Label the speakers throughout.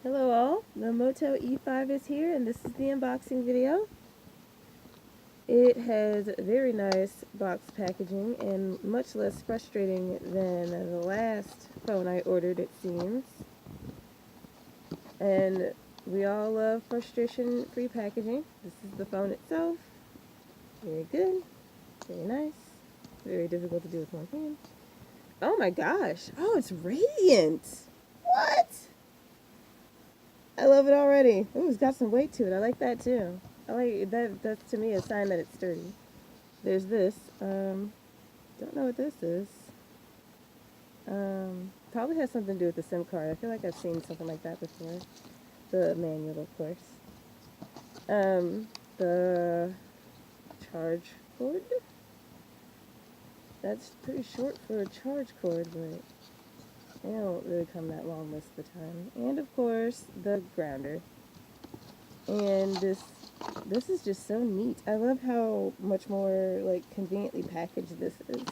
Speaker 1: Hello all, the Moto E5 is here and this is the unboxing video. It has very nice box packaging and much less frustrating than the last phone I ordered, it seems. And we all love frustration-free packaging. This is the phone itself. Very good, very nice, very difficult to do with one hand. Oh my gosh, oh it's radiant! What? I love it already. Ooh, it's got some weight to it. I like that too. I like that. That's to me a sign that it's sturdy. There's this. Don't know what this is. Probably has something to do with the SIM card. I feel like I've seen something like that before. The manual, of course. The charge cord. That's pretty short for a charge cord, but they don't really come that long most of the time. And of course, the grounder. And this is just so neat. I love how much more like conveniently packaged this is.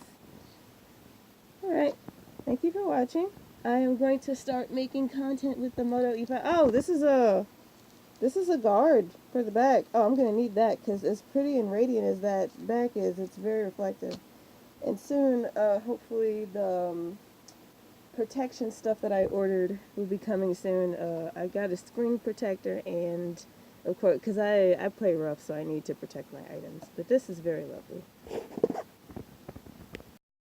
Speaker 1: Alright, thank you for watching. I am going to start making content with the Moto E5. Oh, this is a guard for the back. Oh, I'm gonna need that because as pretty and radiant as that back is, it's very reflective. And soon, hopefully the protection stuff that I ordered will be coming soon. I got a screen protector and of course, because I play rough, so I need to protect my items. But this is very lovely.